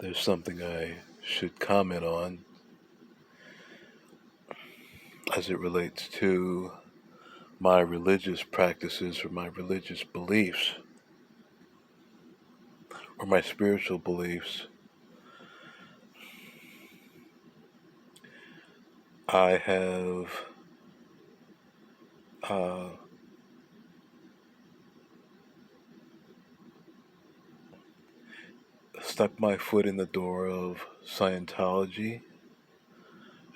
There's something I should comment on as it relates to my religious practices or my religious beliefs or my spiritual beliefs. I have uh, stuck my foot in the door of Scientology.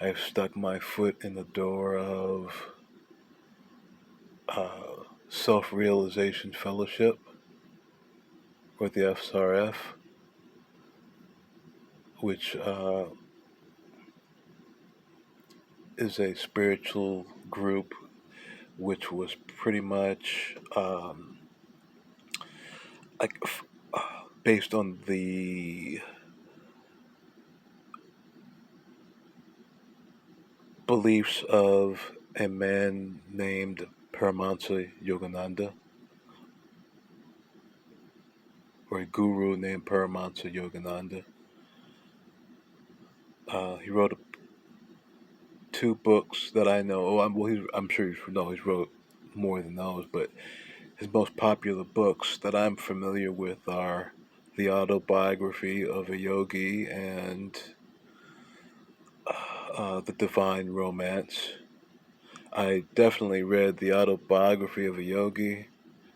I've stuck my foot in the door of Self-Realization Fellowship or the SRF, which is a spiritual group which was pretty much like based on the beliefs of a man named Paramahansa Yogananda, or a guru named Paramahansa Yogananda. He wrote two books that I know. I'm sure he's wrote more than those, but his most popular books that I'm familiar with are The Autobiography of a Yogi and The Divine Romance. I definitely read The Autobiography of a Yogi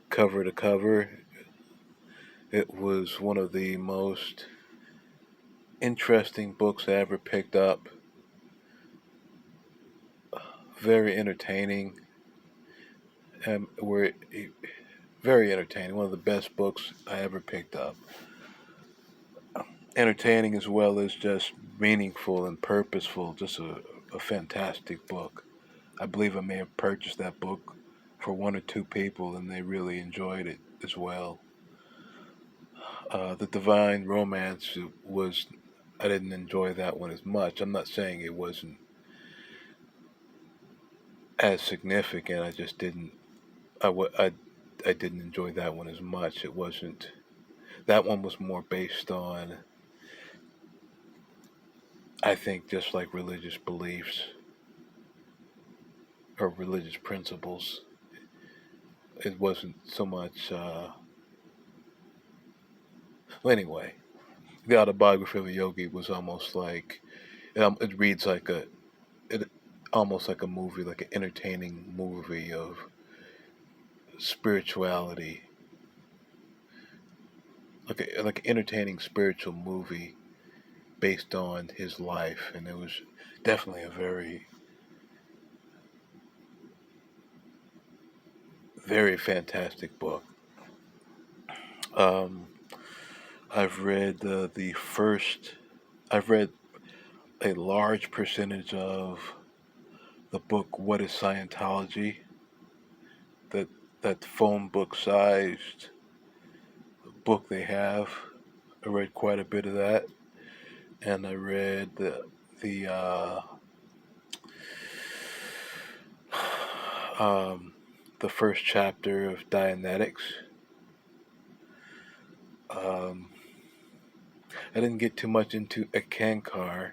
cover to cover. It was one of the most interesting books I ever picked up. Very entertaining, and very entertaining. One of the best books I ever picked up. Entertaining as well as just meaningful and purposeful. Just a fantastic book. I believe I may have purchased that book for one or two people, and they really enjoyed it as well. The Divine Romance I didn't enjoy that one as much. I'm not saying it wasn't as significant. I just didn't. I didn't enjoy that one as much. It wasn't. That one was more based on, I think, just like religious beliefs or religious principles. It wasn't so much. Well, anyway, the Autobiography of a Yogi was almost like it reads like it almost like a movie, like an entertaining movie of spirituality, like an entertaining spiritual movie based on his life, and it was definitely a very, very fantastic book. Um, I've read the first. I've read a large percentage of the book "What Is Scientology?" That phone book sized book they have. I read quite a bit of that, and I read the um, the first chapter of Dianetics. Um, I didn't get too much into Ekankar.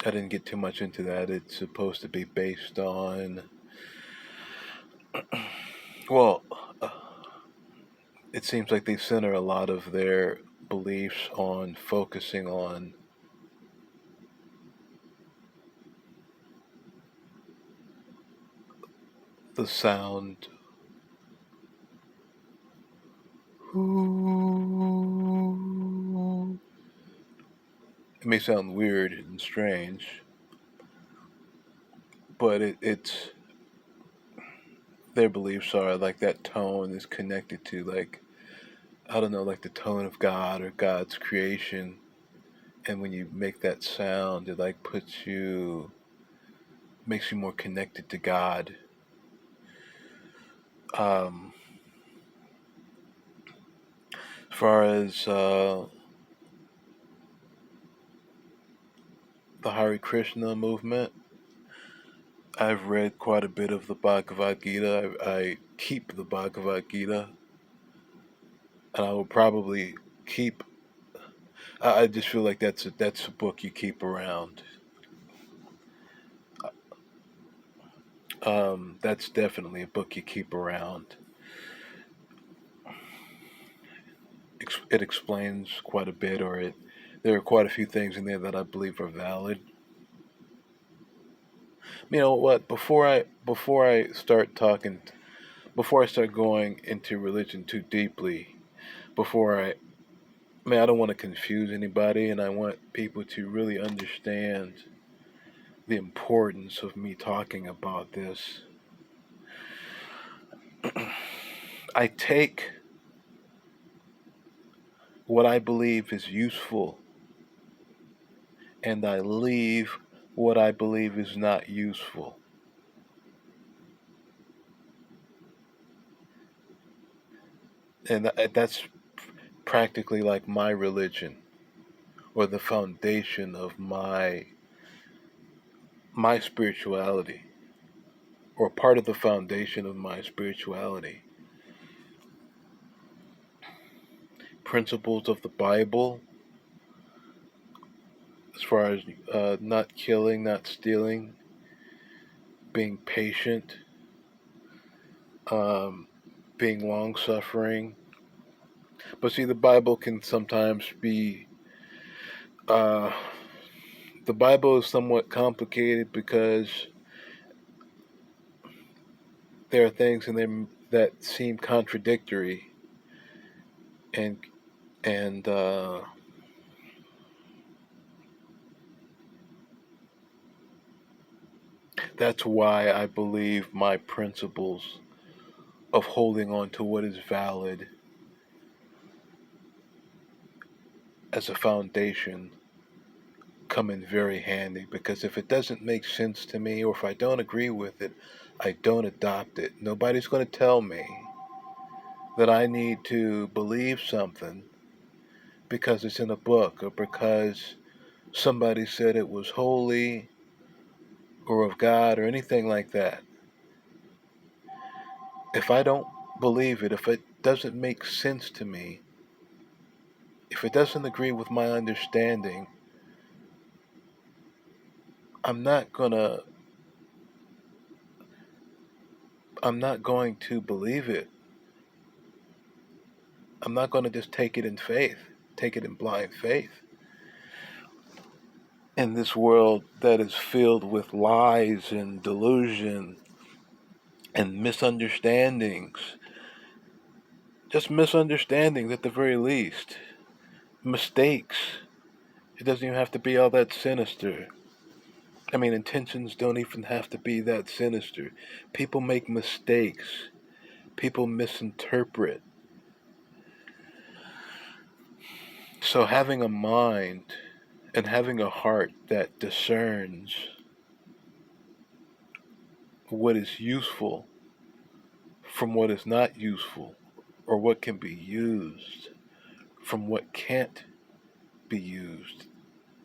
I didn't get too much into that. It's supposed to be based on, well, it seems like they center a lot of their beliefs on focusing on the sound. It may sound weird and strange, but it's their beliefs are like that tone is connected to, like, I don't know, like the tone of God or God's creation, and when you make that sound, it like makes you more connected to God. Um, as far as the Hare Krishna movement, I've read quite a bit of the Bhagavad Gita. I keep the Bhagavad Gita. and I will probably keep. I just feel like that's a book you keep around. That's definitely a book you keep around. It explains quite a bit, there are quite a few things in there that I believe are valid. You know what? Before I start going into religion too deeply, before I don't want to confuse anybody, and I want people to really understand the importance of me talking about this. I take what I believe is useful, and I leave what I believe is not useful. And that's practically like my religion, or the foundation of my spirituality, or part of the foundation of my spirituality. Principles of the Bible, as far as not killing, not stealing, being patient, um, being long suffering. But see, uh, the Bible is somewhat complicated because there are things in there that seem contradictory, and and that's why I believe my principles of holding on to what is valid as a foundation come in very handy, because if it doesn't make sense to me, or if I don't agree with it, I don't adopt it. Nobody's going to tell me that I need to believe something because it's in a book, or because somebody said it was holy or of God, or anything like that. If I don't believe it, if it doesn't make sense to me, if it doesn't agree with my understanding, I'm not gonna I'm not going to believe it. I'm not going to just take it in faith, take it in blind faith. In this world that is filled with lies and delusion and misunderstandings, just misunderstandings at the very least, mistakes. It doesn't even have to be all that sinister. I mean, intentions don't even have to be that sinister. People make mistakes. People misinterpret. So having a mind and having a heart that discerns what is useful from what is not useful, or what can be used from what can't be used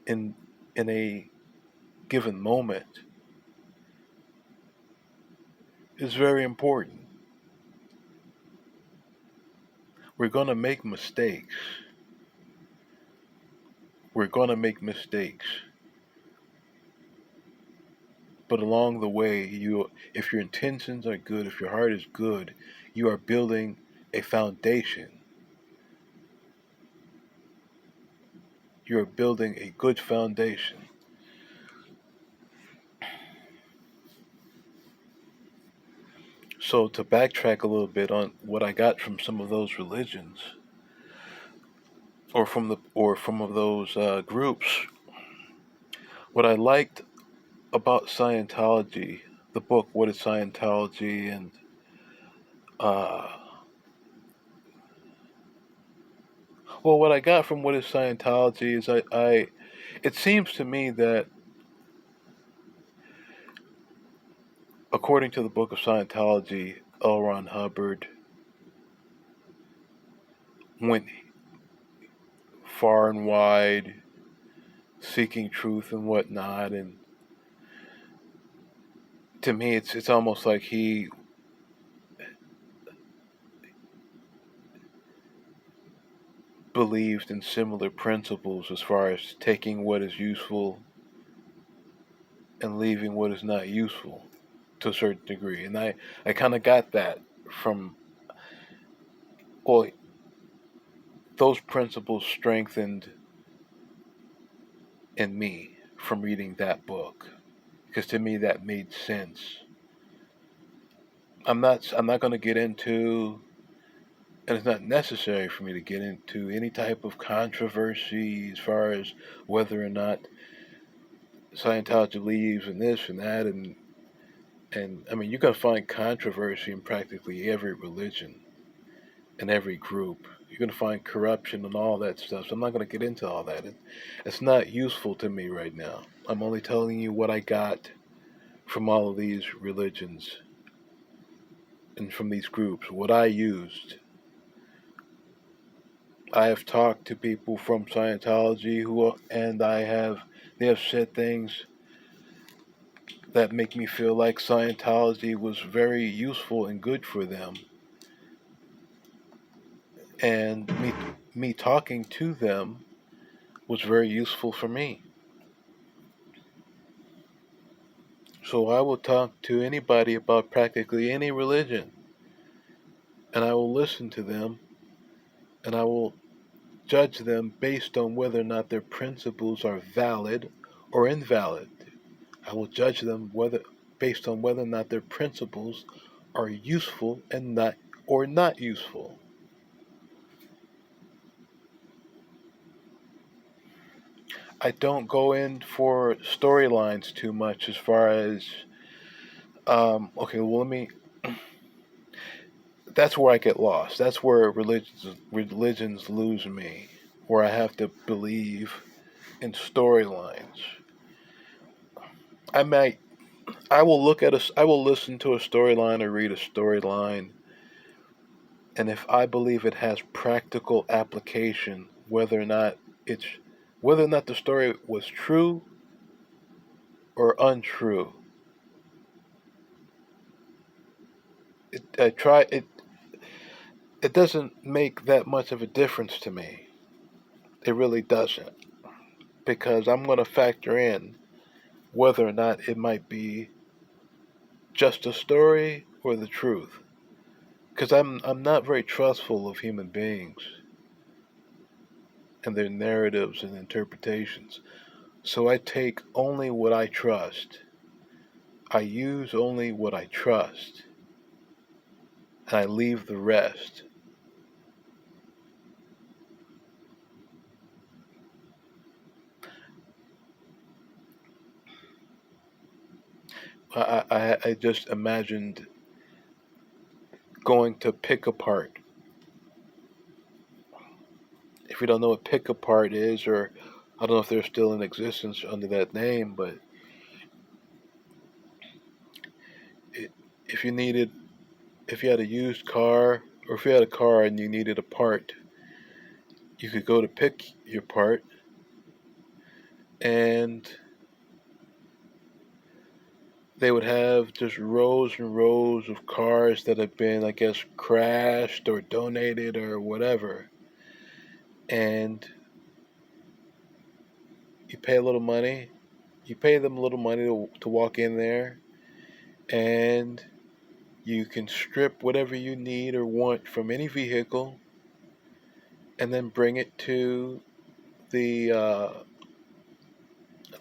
in a given moment, is very important. We're going to make mistakes. We're going to make mistakes. But along the way, if your intentions are good, if your heart is good, you are building a foundation. You are building a good foundation. So to backtrack a little bit on what I got from some of those religions, or from of those groups, what I liked about Scientology, the book "What is Scientology," and uh, what I got from "What is Scientology" is it seems to me that, according to the book of Scientology, L. Ron Hubbard went far and wide seeking truth and whatnot, and to me, it's almost like believed in similar principles as far as taking what is useful and leaving what is not useful to a certain degree. And I kind of got that from, well, those principles strengthened in me from reading that book. Because to me that made sense. I'm not going to get into, and it's not necessary for me to get into any type of controversy as far as whether or not Scientology believes in this and that, and I mean, you're going to find controversy in practically every religion and every group. You're going to find corruption and all that stuff. So I'm not going to get into all that. It's not useful to me right now. I'm only telling you what I got from all of these religions and from these groups, what I used. I have talked to people from Scientology and they have said things that make me feel like Scientology was very useful and good for them. And me talking to them was very useful for me. So I will talk to anybody about practically any religion, and I will listen to them, and I will judge them based on whether or not their principles are valid or invalid. I will judge them whether based on whether or not their principles are useful and not useful. I don't go in for storylines too much as far as okay, well, let me. That's where I get lost. That's where religions lose me, where I have to believe in storylines. I might. I will listen to a storyline or read a storyline, and if I believe it has practical application, it's whether or not the story was true or untrue, I try it. It doesn't make that much of a difference to me. It really doesn't, because I'm going to factor in whether or not it might be just a story or the truth. Because I'm not very trustful of human beings and their narratives and interpretations. So I take only what I trust. I use only what I trust. And I leave the rest. I just imagined going to Pick Apart. If you don't know what Pick Apart is, or I don't know if they're still in existence under that name, but it, if you needed, if you had a used car, or if you had a car and you needed a part, you could go to pick your part, and they would have just rows and rows of cars that have been, I guess, crashed or donated or whatever. And you pay a little money. You pay them a little money to walk in there, and you can strip whatever you need or want from any vehicle, and then bring it to the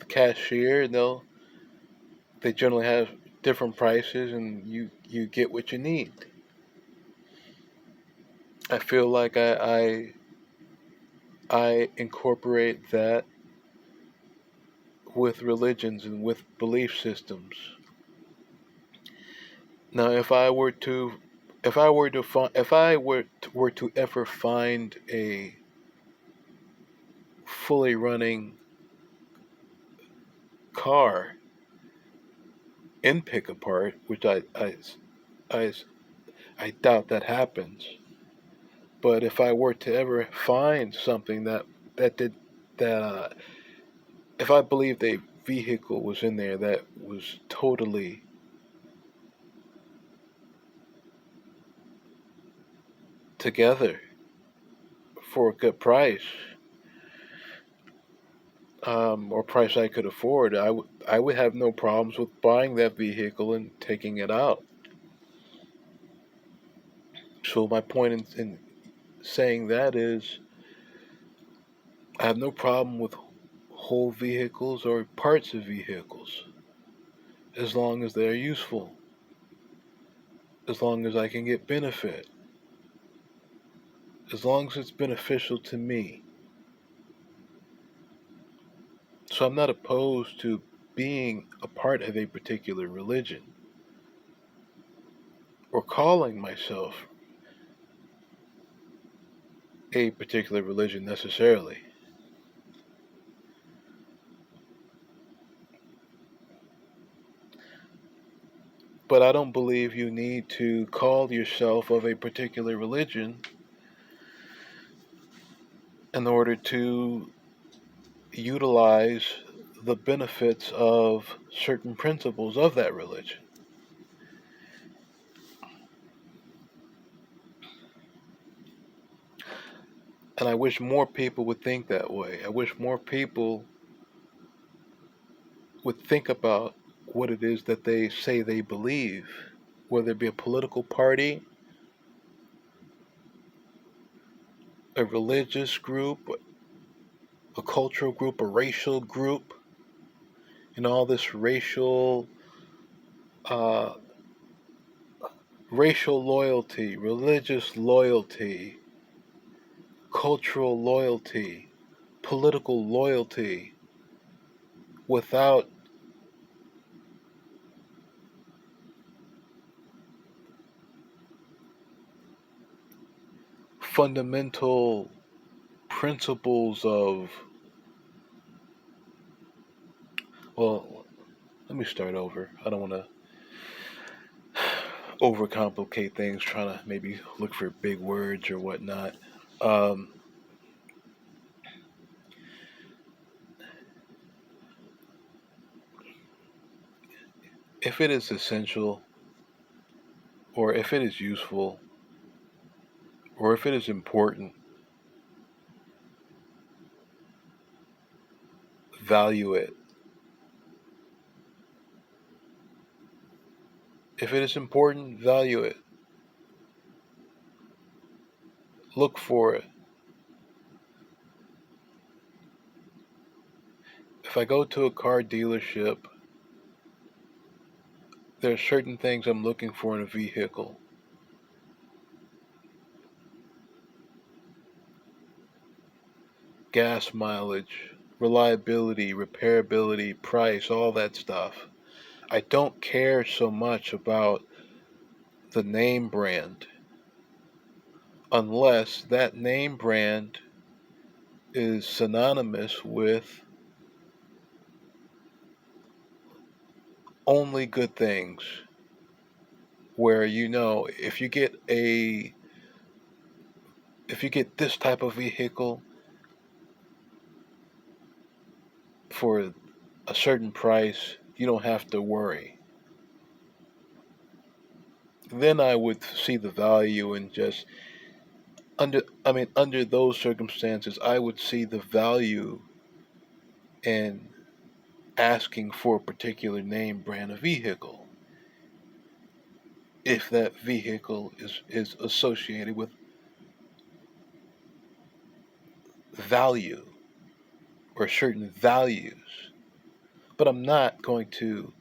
cashier, and they generally have different prices, and you get what you need. I feel like I incorporate that with religions and with belief systems. Now, if I were to ever find a fully running car in Pick Apart, which I, I doubt that happens. But if I were to ever find something that did that, if I believed a vehicle was in there that was totally together for a good price, or price I could afford, I would have no problems with buying that vehicle and taking it out. So my point in saying that is, I have no problem with whole vehicles or parts of vehicles, as long as they're useful, as long as I can get benefit, as long as it's beneficial to me. So I'm not opposed to being a part of a particular religion or calling myself a particular religion necessarily. But I don't believe you need to call yourself of a particular religion in order to utilize the benefits of certain principles of that religion. And I wish more people would think that way. I wish more people would think about what it is that they say they believe, whether it be a political party, a religious group, a cultural group, a racial group, and all this uh, racial loyalty, religious loyalty, cultural loyalty, political loyalty, without fundamental principles of, well, let me start over. I don't want to overcomplicate things, trying to maybe look for big words or whatnot. Um, if it is essential, or if it is useful, or if it is important, value it. If it is important, value it. Look for it. If I go to a car dealership, there are certain things I'm looking for in a vehicle. Gas mileage, reliability, repairability, price, all that stuff. I don't care so much about the name brand unless that name brand is synonymous with only good things. Where if you get this type of vehicle for a certain price, you don't have to worry. Then I would see the value in just under those circumstances, I would see the value in asking for a particular name brand of vehicle if that vehicle is associated with value or certain values. But I'm not going to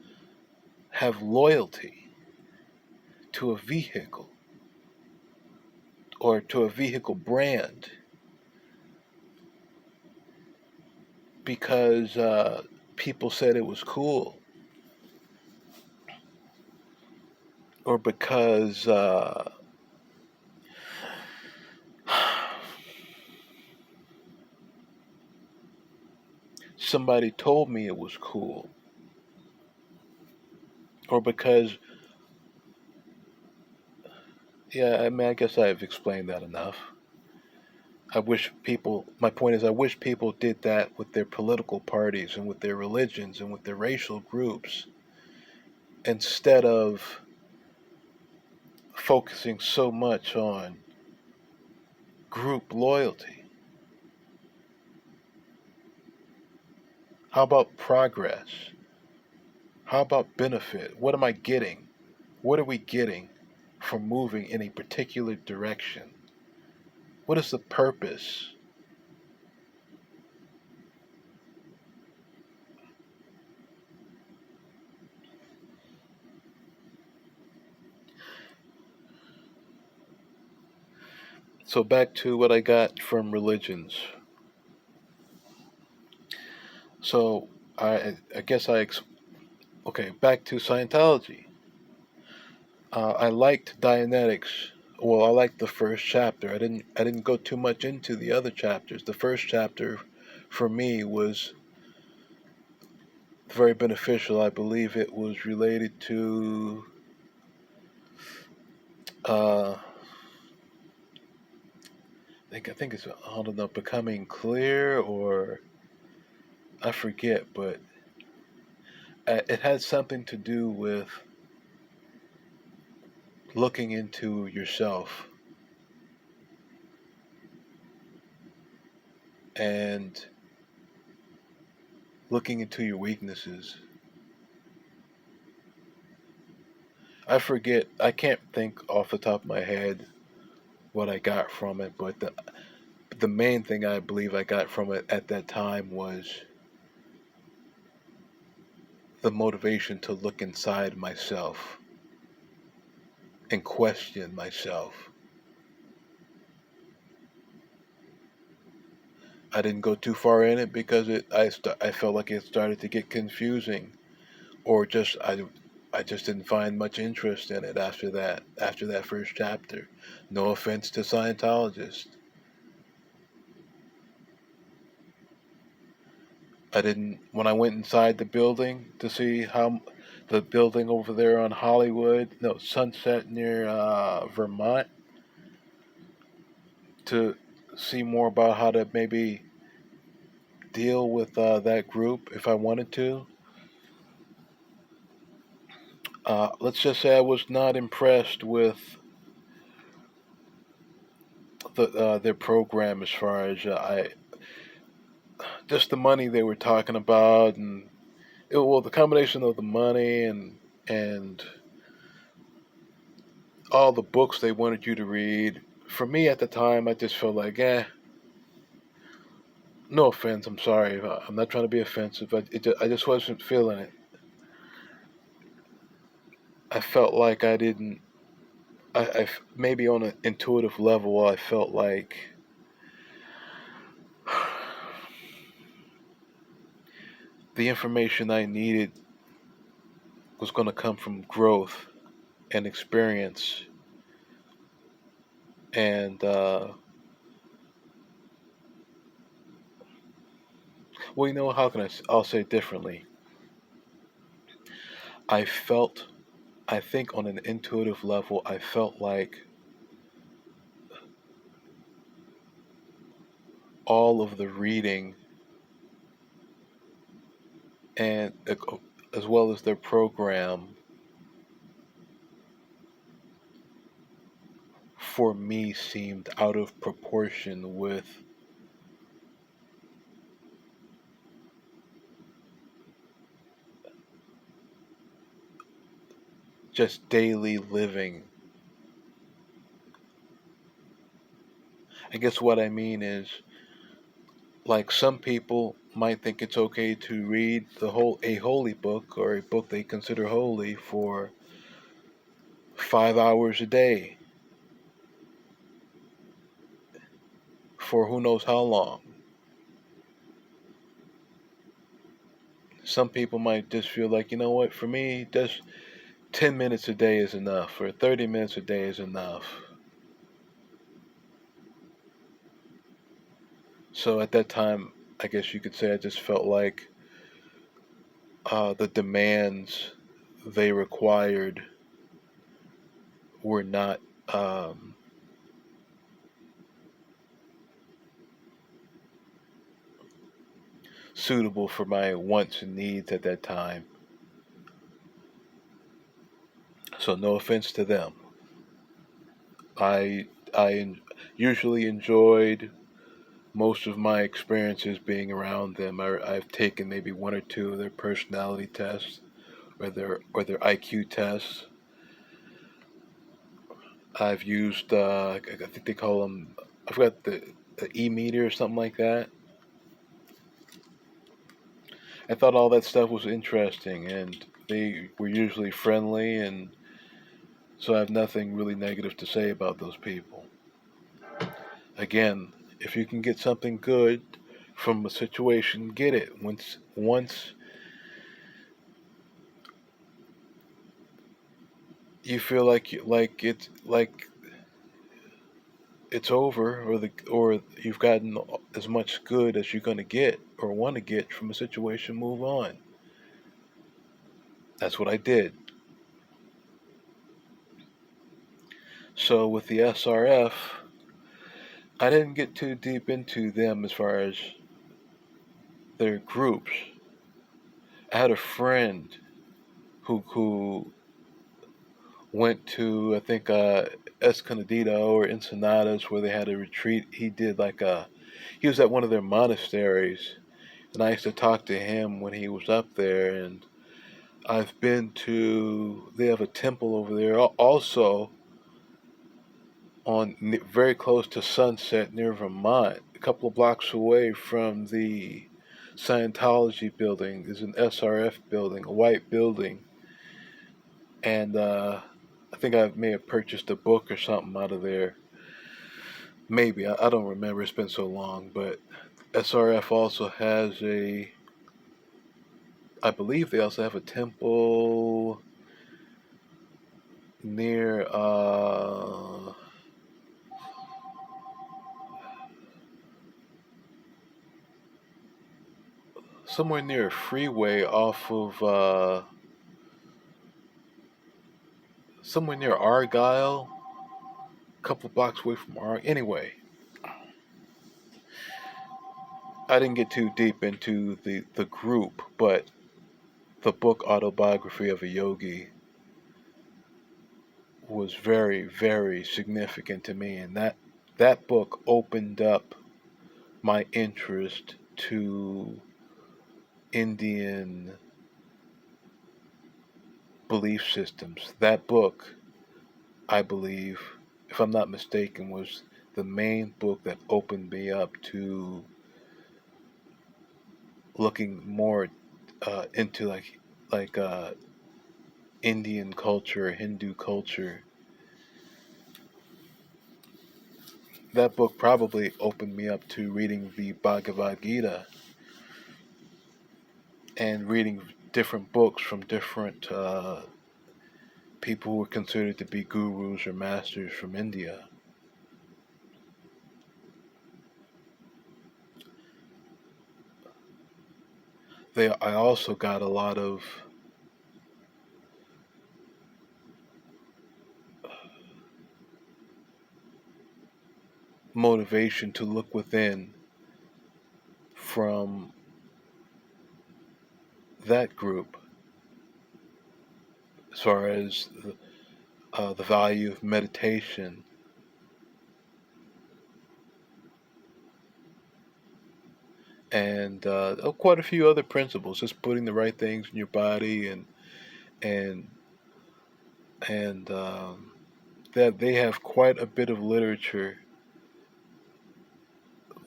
have loyalty to a vehicle or to a vehicle brand because people said it was cool, or because somebody told me it was cool, or because, yeah, I guess I've explained that enough. My point is, I wish people did that with their political parties and with their religions and with their racial groups instead of focusing so much on group loyalty. How about progress? How about benefit? What am I getting? What are we getting from moving in a particular direction? What is the purpose? So back to what I got from religions. So I guess okay, back to Scientology. I liked Dianetics. Well, I liked the first chapter. I didn't go too much into the other chapters. The first chapter for me was very beneficial. I believe it was related to uh, I think it's, I don't know, becoming clear, or I forget, but it had something to do with looking into yourself and looking into your weaknesses. I forget. I can't think off the top of my head what I got from it, but the main thing I believe I got from it at that time was the motivation to look inside myself and question myself. I didn't go too far in it because I felt like it started to get confusing, or just I just didn't find much interest in it after that first chapter. No offense to Scientologists. I didn't When I went inside the building to see how the building over there on Hollywood, no, Sunset near Vermont, to see more about how to maybe deal with that group if I wanted to. Let's just say I was not impressed with their program as far as I just the money they were talking about, and well, the combination of the money and all the books they wanted you to read. For me at the time, I just felt like, no offense, I'm sorry, I'm not trying to be offensive, but I just wasn't feeling it. I felt like I didn't. Maybe on an intuitive level, I felt like the information I needed was going to come from growth and experience, and well, how can I'll say it differently. I felt, I think on an intuitive level, I felt like all of the reading and as well as their program for me seemed out of proportion with just daily living. I guess what I mean is, like, some people might think it's okay to read a holy book, or a book they consider holy, for 5 hours a day for who knows how long. Some people might just feel like, you know what, for me, just 10 minutes a day is enough, or 30 minutes a day is enough. So at that time, I guess you could say I just felt like the demands they required were not um, suitable for my wants and needs at that time. So no offense to them. I usually enjoyed most of my experiences being around them, I've taken maybe one or two of their personality tests or their IQ tests. I've used I think they call them, I forgot, the e-meter or something like that. I thought all that stuff was interesting, and they were usually friendly, and so I have nothing really negative to say about those people. Again, if you can get something good from a situation, get it. Once you feel like it's over, or you've gotten as much good as you're going to get or want to get from a situation, move on. That's what I did. So with the SRF, I didn't get too deep into them as far as their groups. I had a friend who went to, I think, Escondido or Ensenadas, where they had a retreat. He was at one of their monasteries, and I used to talk to him when he was up there. And I've been to, they have a temple over there also very close to Sunset near Vermont, a couple of blocks away from the Scientology building. There's an SRF building, a white building, and I think I may have purchased a book or something out of there. Maybe, I don't remember. It's been so long. But SRF also has I believe they also have a temple near somewhere near a freeway off of somewhere near Argyle, a couple blocks away from Argyle. Anyway, I didn't get too deep into the group, but the book Autobiography of a Yogi was very, very significant to me, and that book opened up my interest to Indian belief systems. That book, I believe, if I'm not mistaken, was the main book that opened me up to looking more into like Indian culture, Hindu culture. That book probably opened me up to reading the Bhagavad Gita and reading different books from different people who were considered to be gurus or masters from India. I also got a lot of motivation to look within from that group, as far as the value of meditation and quite a few other principles, just putting the right things in your body, and and that they have quite a bit of literature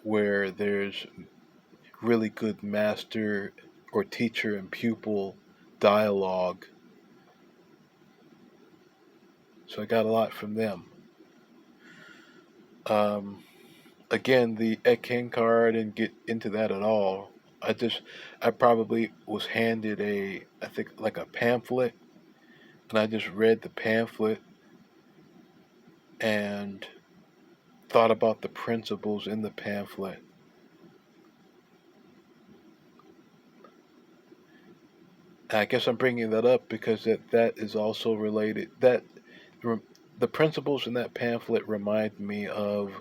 where there's really good master or teacher and pupil dialogue. So I got a lot from them. Um, Again, the Eckankar, I didn't get into that at all. I probably was handed I think like a pamphlet, and I just read the pamphlet and thought about the principles in the pamphlet. And I guess I'm bringing that up because that is also related. The principles in that pamphlet remind me of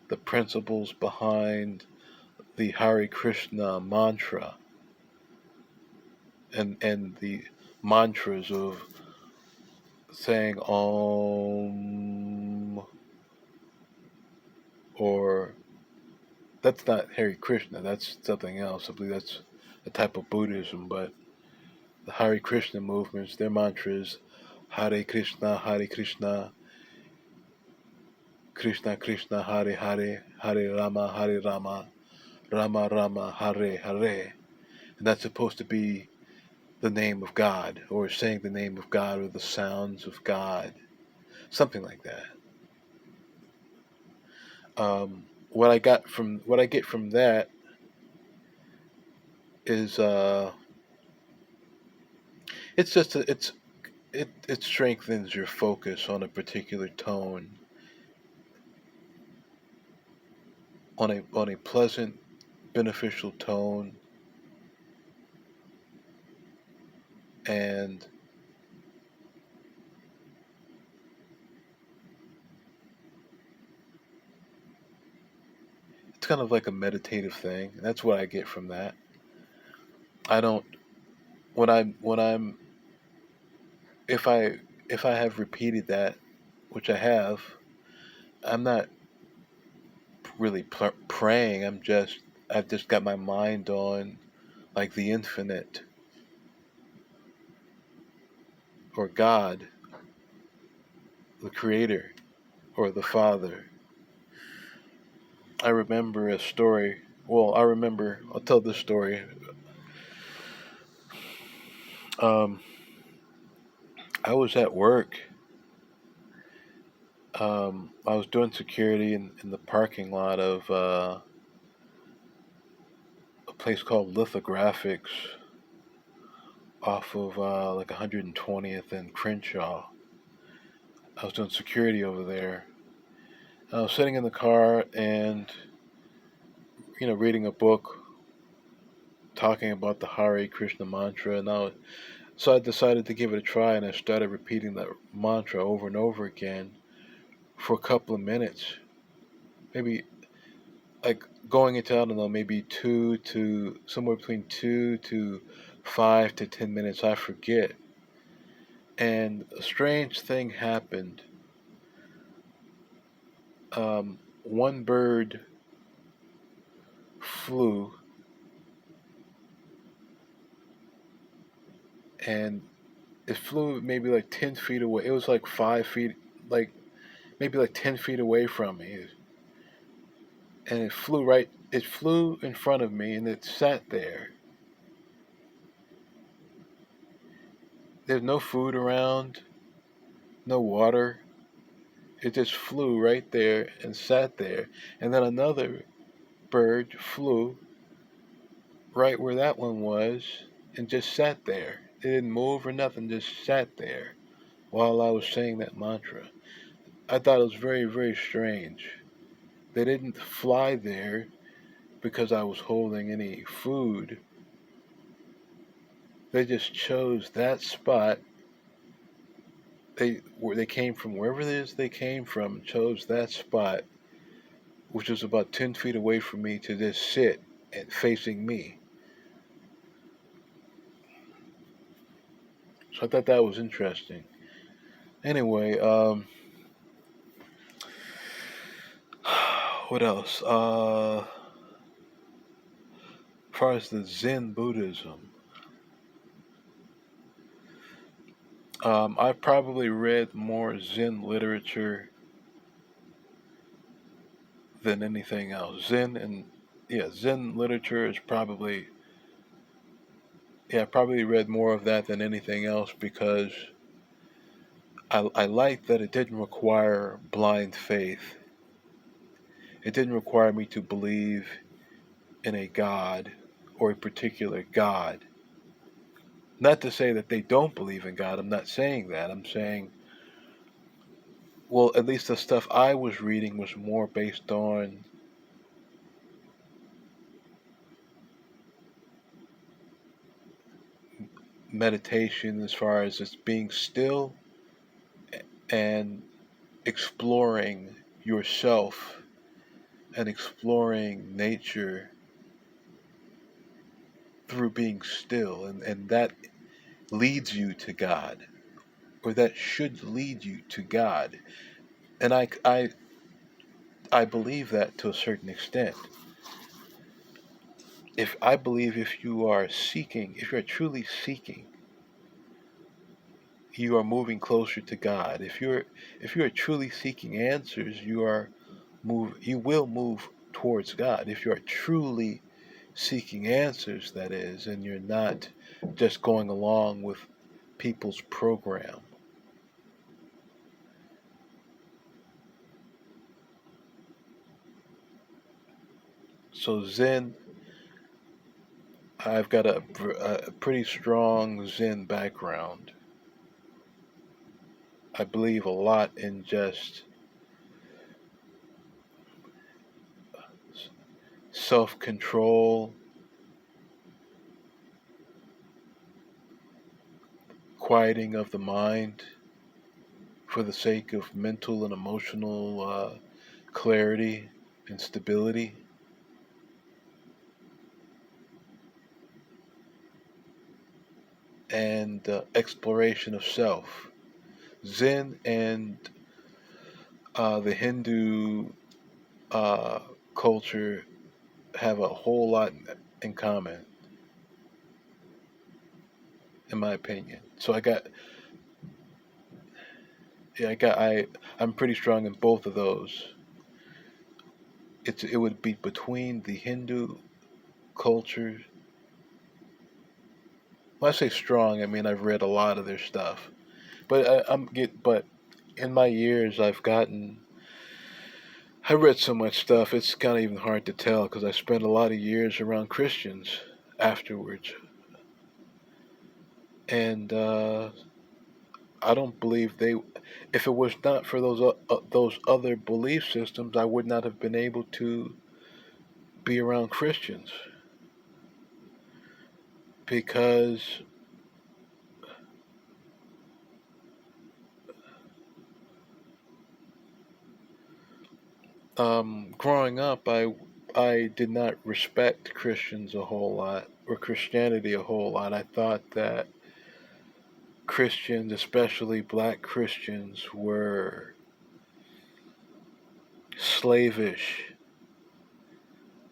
the principles behind the Hare Krishna mantra, and the mantras of saying Om, or that's not Hare Krishna. That's something else. I believe that's a type of Buddhism. But the Hare Krishna movements, their mantras, Hare Krishna, Krishna Krishna, Hare Hare, Hare Rama, Hare Rama, Rama Rama, Hare Hare. And that's supposed to be the name of God, or saying the name of God, or the sounds of God, something like that. What I get from that is it's just it strengthens your focus on a particular tone, on a pleasant, beneficial tone, and it's kind of like a meditative thing. That's what I get from that. I don't when I'm if I have repeated that, which I have, I'm not really praying. I've just got my mind on like the infinite, or God, the creator, or the Father. I remember a story. Well, I'll tell this story. Um, I was at work. I was doing security in the parking lot of a place called Lithographics off of like 120th and Crenshaw. I was doing security over there. I was sitting in the car and, reading a book talking about the Hare Krishna mantra, so I decided to give it a try, and I started repeating that mantra over and over again for a couple of minutes, maybe like going into, I don't know, maybe somewhere between 2 to 5 to 10 minutes, I forget. And a strange thing happened. One bird flew, and it flew maybe like 10 feet away. It was like 5 feet, like maybe like 10 feet away from me. And it flew in front of me, and it sat there. There's no food around, no water. It just flew right there and sat there. And then another bird flew right where that one was and just sat there. It didn't move or nothing, just sat there while I was saying that mantra. I thought it was very, very strange. They didn't fly there because I was holding any food. They just chose that spot. They came from wherever it is they came from, chose that spot, which was about 10 feet away from me, to just sit and facing me. So I thought that was interesting. Anyway, what else? As far as the Zen Buddhism, I've probably read more Zen literature than anything else. Zen literature is probably, I probably read more of that than anything else, because I like that it didn't require blind faith. It didn't require me to believe in a God, or a particular God. Not to say that they don't believe in God. I'm not saying that. I'm saying, well, at least the stuff I was reading was more based on meditation, as far as it's being still and exploring yourself and exploring nature through being still, and that leads you to God, or that should lead you to God. And I believe that to a certain extent. if I believe if you are seeking, if you're truly seeking, you are moving closer to God. If you are truly seeking answers, you will move towards God. If you are truly seeking answers, that is, and you're not just going along with people's program. So Zen, I've got a pretty strong Zen background. I believe a lot in just self-control, quieting of the mind for the sake of mental and emotional clarity and stability, and exploration of self. Zen and the Hindu uh, culture have a whole lot in common, in my opinion. So I'm pretty strong in both of those. It would be between the Hindu culture. When I say strong, I mean I've read a lot of their stuff. But in my years I read so much stuff. It's kind of even hard to tell because I spent a lot of years around Christians afterwards, and I don't believe they. If it was not for those other belief systems, I would not have been able to be around Christians because growing up, I did not respect Christians a whole lot or Christianity a whole lot. I thought that Christians, especially black Christians, were slavish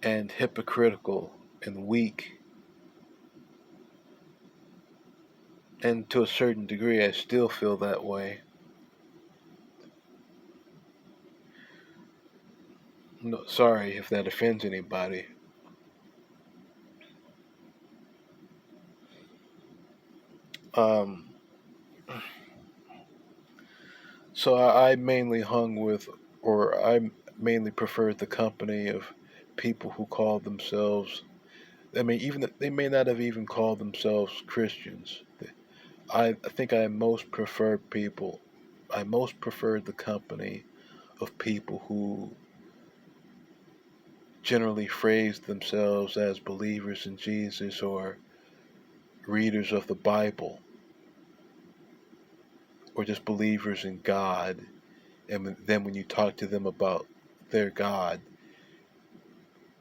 and hypocritical and weak. And to a certain degree, I still feel that way. No, sorry if that offends anybody. Um, so I mainly hung with, or I mainly preferred the company of people who called themselves. I mean, even they may not have even called themselves Christians. I think I most preferred people. I most preferred the company of people who generally phrased themselves as believers in Jesus or readers of the Bible or just believers in God. And then when you talk to them about their God,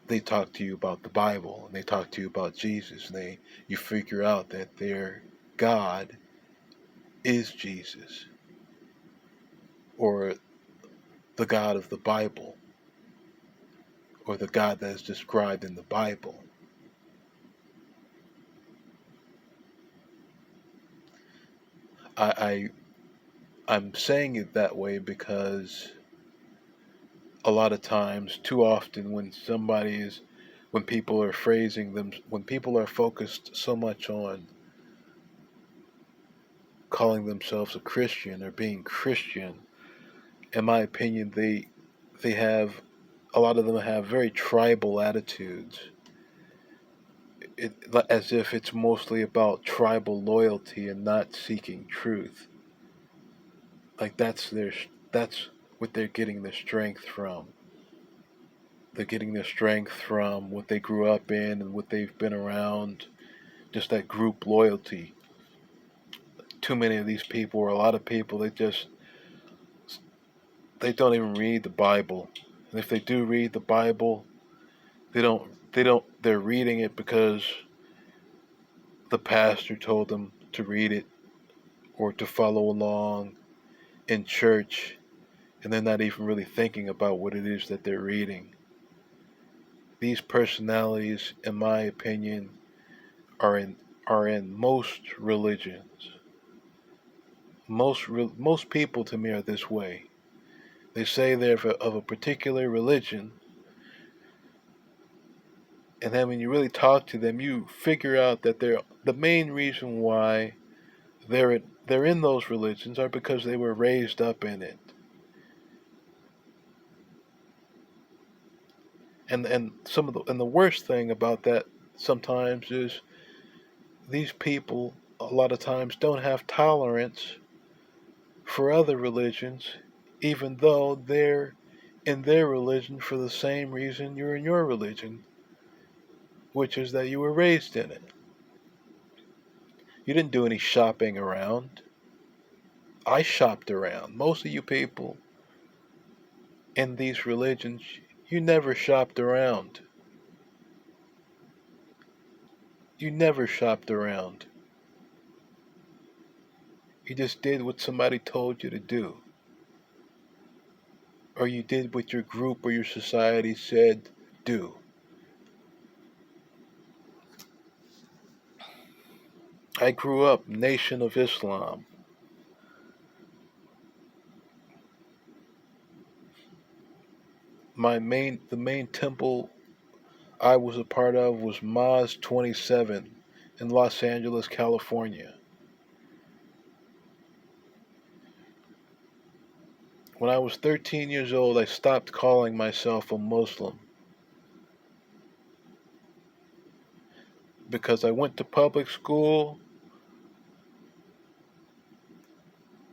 they talk to you about the Bible and they talk to you about Jesus. And you figure out that their God is Jesus or the God of the Bible or the God that is described in the Bible. I I'm saying it that way because a lot of times, too often, when people are phrasing them, when people are focused so much on calling themselves a Christian or being Christian, in my opinion, they have a lot of them have very tribal attitudes. As if it's mostly about tribal loyalty and not seeking truth. Like that's what they're getting their strength from. They're getting their strength from what they grew up in and what they've been around. Just that group loyalty. Too many of these people, or a lot of people, they don't even read the Bible. And if they do read the Bible, they're reading it because the pastor told them to read it or to follow along in church, and they're not even really thinking about what it is that they're reading. these personalities, in my opinion, are in most religions. Most people to me are this way. They say they're of a particular religion, and then when you really talk to them, you figure out that the main reason why they're in those religions are because they were raised up in it. And the worst thing about that sometimes is these people a lot of times don't have tolerance for other religions, even though they're in their religion for the same reason you're in your religion, which is that you were raised in it. You didn't do any shopping around. I shopped around. Most of you people in these religions, you never shopped around. You never shopped around. You just did what somebody told you to do. Or you did what your group or your society said do. I grew up Nation of Islam. The main temple I was a part of was Maz 27 in Los Angeles, California. When I was 13 years old, I stopped calling myself a Muslim because I went to public school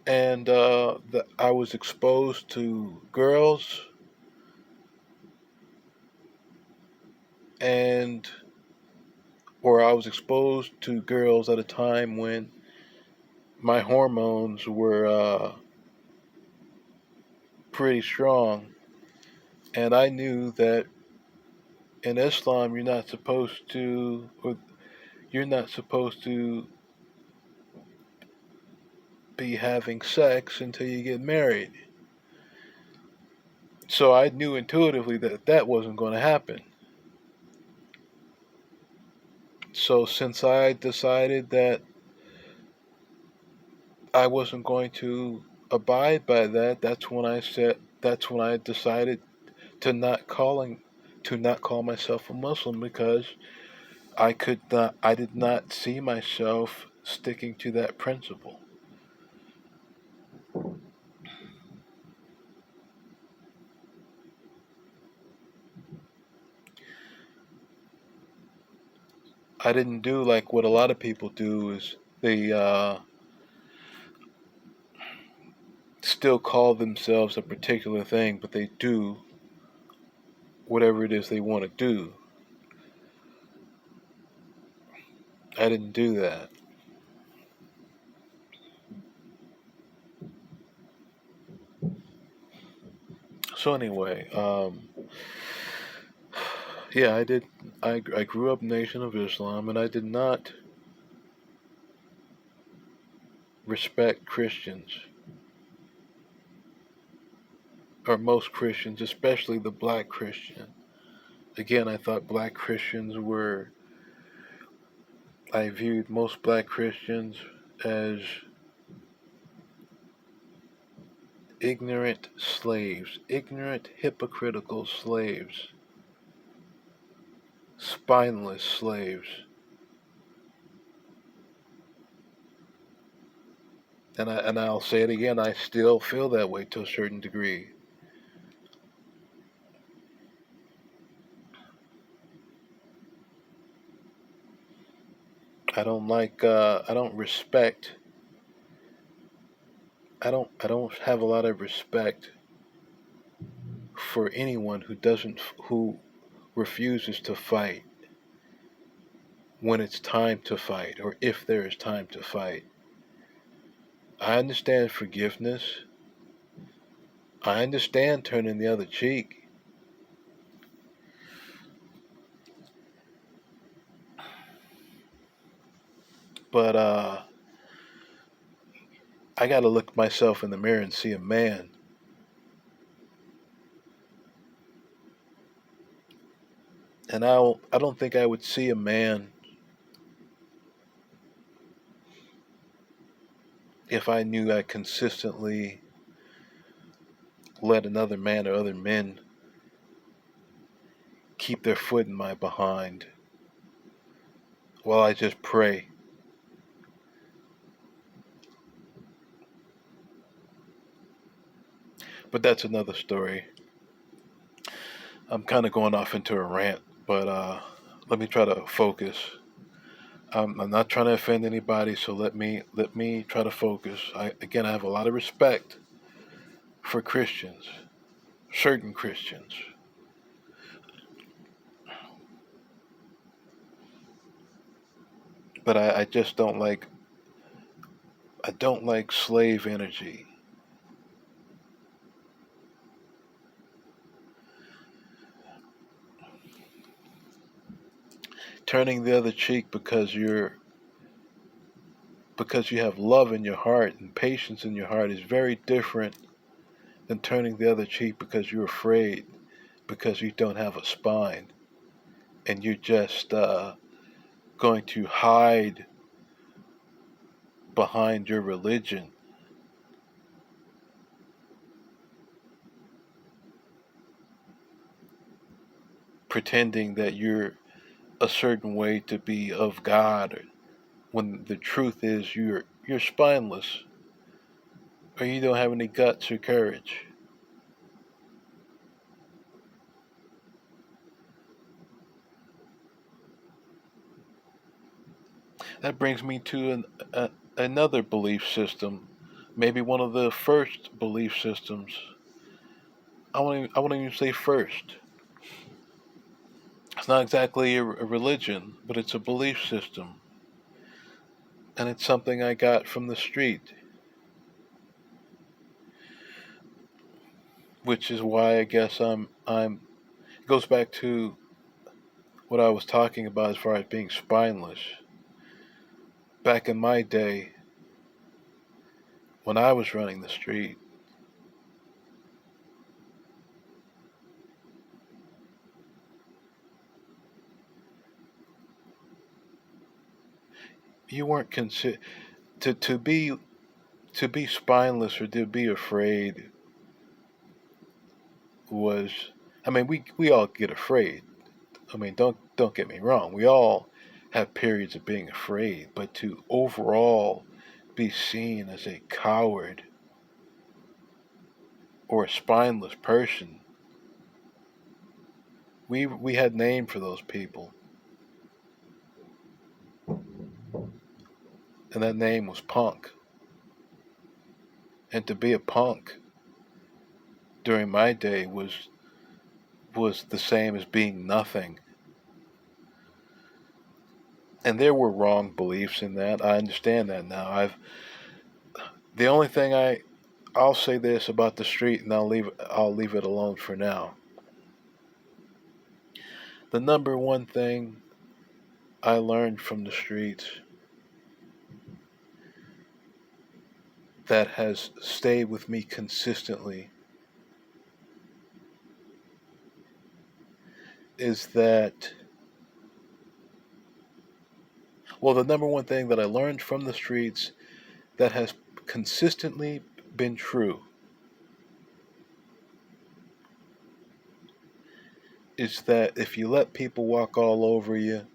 and I was exposed to girls and or I was exposed to girls at a time when my hormones were pretty strong, and I knew that in Islam you're not supposed to be having sex until you get married. So I knew intuitively that that wasn't going to happen. So since I decided that I wasn't going to abide by that, that's when I decided to not call myself a Muslim because I did not see myself sticking to that principle. I didn't do like what a lot of people do is they still call themselves a particular thing, but they do whatever it is they want to do. I didn't do that. So anyway, yeah, I did. I grew up Nation of Islam, and I did not respect Christians or most Christians, especially the black Christian. Again, I thought black Christians were. I viewed most black Christians as ignorant slaves, ignorant, hypocritical slaves, spineless slaves. And I'll say it again, I still feel that way to a certain degree. I don't respect I don't have a lot of respect for anyone who refuses to fight when it's time to fight or if there is time to fight. I understand forgiveness. I understand turning the other cheek. But I got to look myself in the mirror and see a man. And I don't think I would see a man if I knew I consistently let another man or other men keep their foot in my behind while I just pray. But that's another story. I'm kind of going off into a rant, but let me try to focus. I'm not trying to offend anybody, so let me try to focus. I have a lot of respect for Christians, certain Christians, but I just don't like. I don't like slave energy. Turning the other cheek because you have love in your heart and patience in your heart is very different than turning the other cheek because you're afraid, because you don't have a spine, and you're just going to hide behind your religion, pretending that you're a certain way to be of God, when the truth is you're spineless, or you don't have any guts or courage. That brings me to another belief system, maybe one of the first belief systems. I won't even say first. It's not exactly a religion, but it's a belief system, and it's something I got from the street, which is why I guess I'm. It goes back to what I was talking about as far as being spineless. Back in my day, when I was running the street, you weren't to be spineless or to be afraid was. I mean, we all get afraid. I mean, don't get me wrong. We all have periods of being afraid, but to overall be seen as a coward or a spineless person, we had name for those people, and that name was punk. And to be a punk during my day was the same as being nothing. And there were wrong beliefs in that. I understand that now. The only thing I'll say this about the street, and I'll leave it alone for now. The number one thing I learned from the streets that has stayed with me consistently is that, well, the number one thing that I learned from the streets that has consistently been true is that if you let people walk all over you,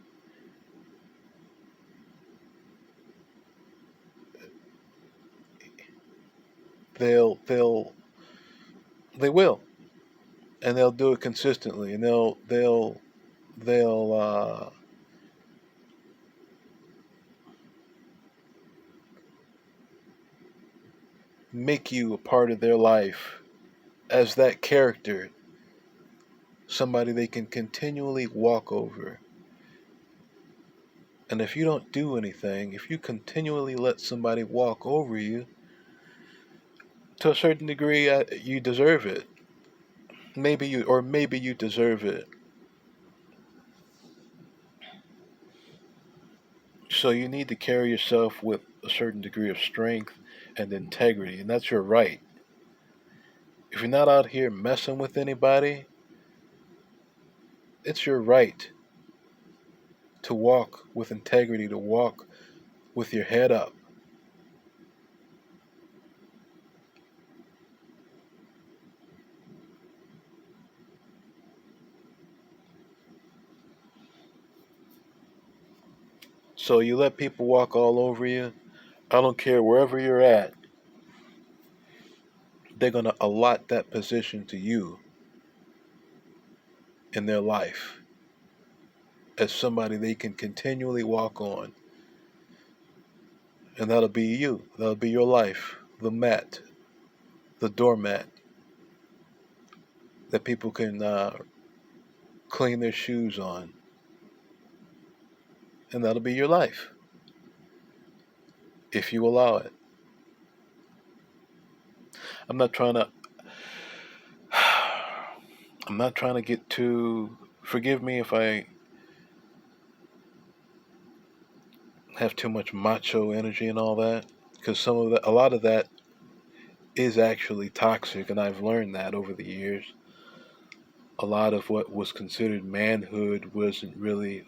they'll they will, and they'll do it consistently, and they'll make you a part of their life as that character, somebody they can continually walk over. And if you don't do anything, if you continually let somebody walk over you, to a certain degree, you deserve it. Maybe you deserve it. So you need to carry yourself with a certain degree of strength and integrity, and that's your right. If you're not out here messing with anybody, It's your right to walk with integrity, to walk with your head up. So you let people walk all over you. I don't care wherever you're at, they're going to allot that position to you in their life as somebody they can continually walk on. And that'll be you. That'll be your life. The mat, the doormat that people can clean their shoes on. And that'll be your life if you allow it. I'm not trying to. I'm not trying to get too. Forgive me if I have too much macho energy and all that, because some of that, a lot of that, is actually toxic, and I've learned that over the years. A lot of what was considered manhood wasn't really.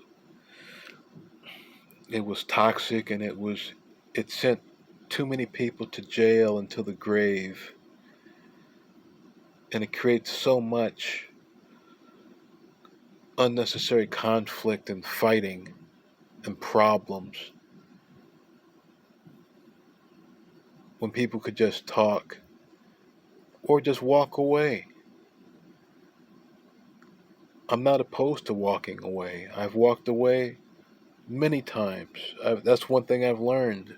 It was toxic, and it sent too many people to jail and to the grave, and it creates so much unnecessary conflict and fighting and problems when people could just talk or just walk away. I'm not opposed to walking away. I've walked away many times. That's one thing I've learned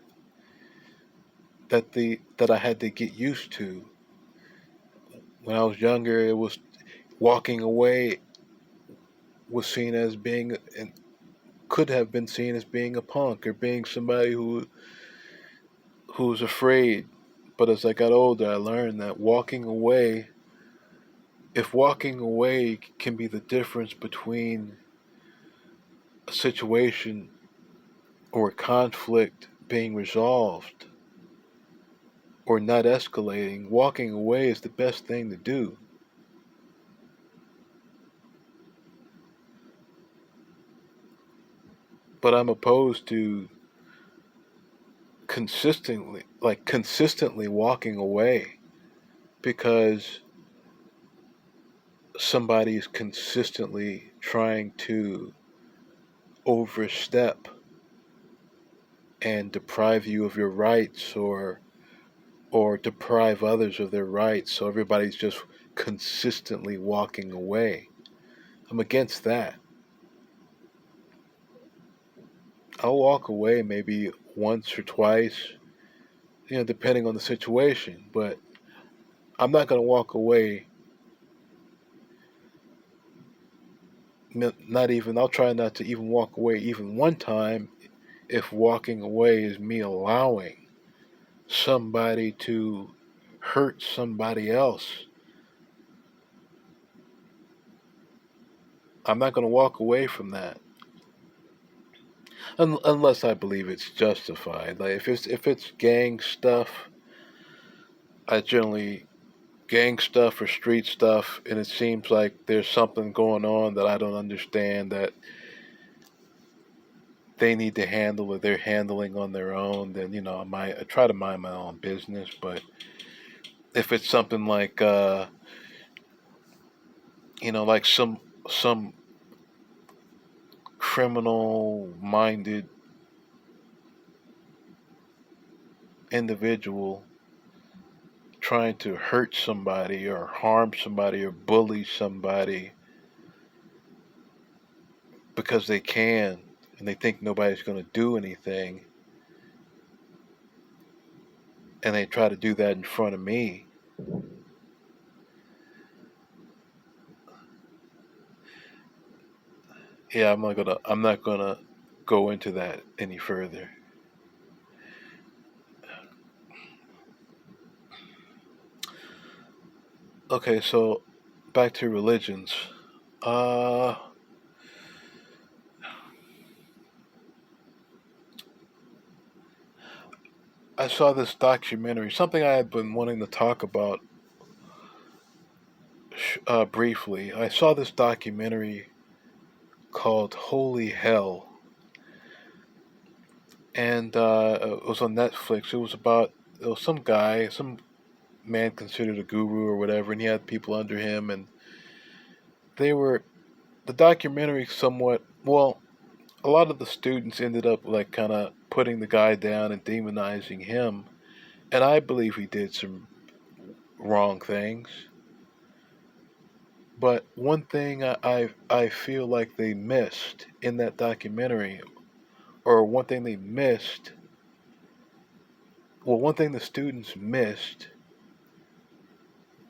that I had to get used to. When I was younger, it was walking away was seen as being and could have been seen as being a punk or being somebody who's afraid. But as I got older, I learned that if walking away can be the difference between a situation or a conflict being resolved or not escalating, walking away is the best thing to do. But I'm opposed to consistently walking away because somebody is consistently trying to overstep and deprive you of your rights or deprive others of their rights, so everybody's just consistently walking away. I'm against that. I'll walk away maybe once or twice, depending on the situation, but I'm not going to walk away. Not even, I'll try not to even walk away even one time if walking away is me allowing somebody to hurt somebody else. I'm not going to walk away from that unless I believe it's justified. Like if it's I generally gang stuff or street stuff, and it seems like there's something going on that I don't understand that they need to handle or they're handling on their own, then I try to mind my own business. But if it's something like like some criminal minded individual trying to hurt somebody or harm somebody or bully somebody because they can and they think nobody's going to do anything, and they try to do that in front of me, yeah, I'm not gonna go into that any further. Okay, so back to religions. Uh, I saw this documentary, something I had been wanting to talk about briefly. I saw this documentary called Holy Hell, and it was on Netflix. It was some guy, some man considered a guru or whatever, and he had people under him, and they were the documentary somewhat well. A lot of the students ended up like kind of putting the guy down and demonizing him, and I believe he did some wrong things. But one thing I feel like they missed in that documentary, or one thing they missed, well, one thing the students missed,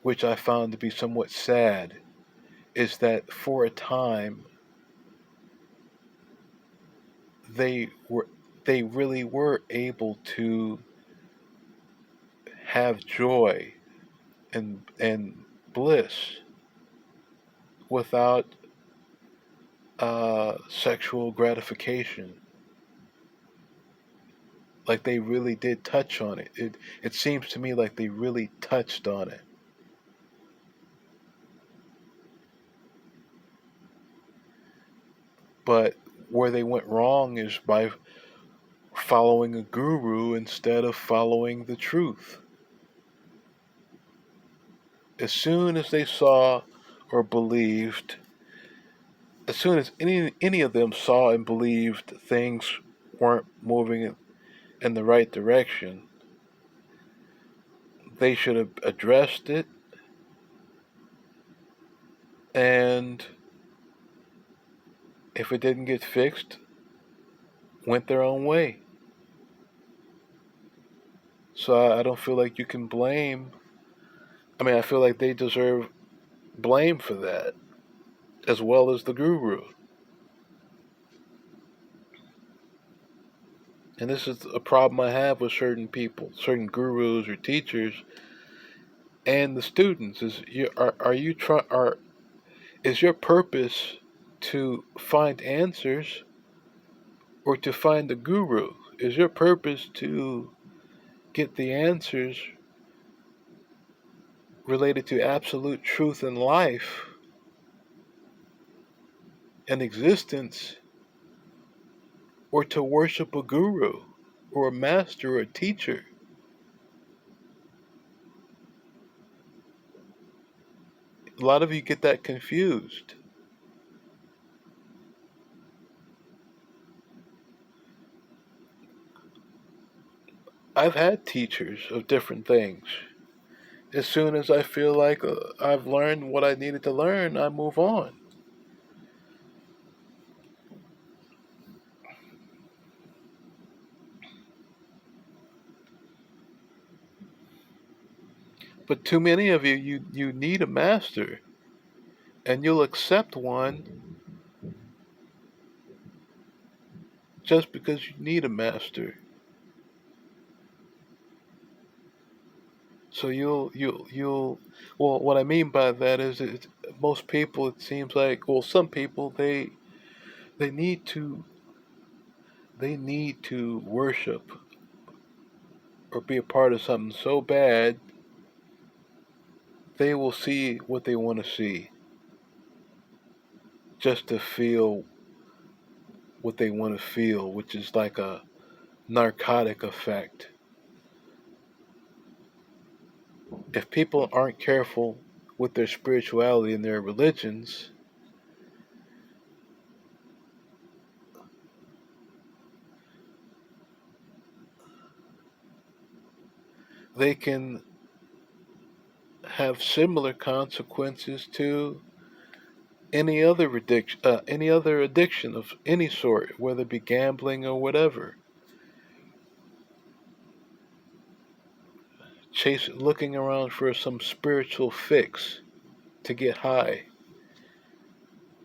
which I found to be somewhat sad, is that for a time they were they really were able to have joy and bliss without sexual gratification. Like they really did touch on it. It seems to me like they really touched on it. But where they went wrong is by following a guru instead of following the truth. As soon as they saw or believed, as soon as any of them saw and believed things weren't moving in the right direction, they should have addressed it and if it didn't get fixed, went their own way. So I don't feel like you can blame. I mean, I feel like they deserve blame for that, as well as the guru. And this is a problem I have with certain people, certain gurus or teachers, and the students. Are you try are is your purpose to find answers or to find the guru? Is your purpose to get the answers related to absolute truth in life and existence, or to worship a guru or a master or a teacher? A lot of you get that confused. I've had teachers of different things. As soon as I feel like I've learned what I needed to learn, I move on. But too many of you need a master, and you'll accept one just because you need a master. So you'll well, what I mean by that is most people, it seems like, well, some people, they need to they need to worship or be a part of something so bad they will see what they want to see just to feel what they want to feel, which is like a narcotic effect. If people aren't careful with their spirituality and their religions, they can have similar consequences to any other addiction of any sort, whether it be gambling or whatever. Looking around for some spiritual fix to get high.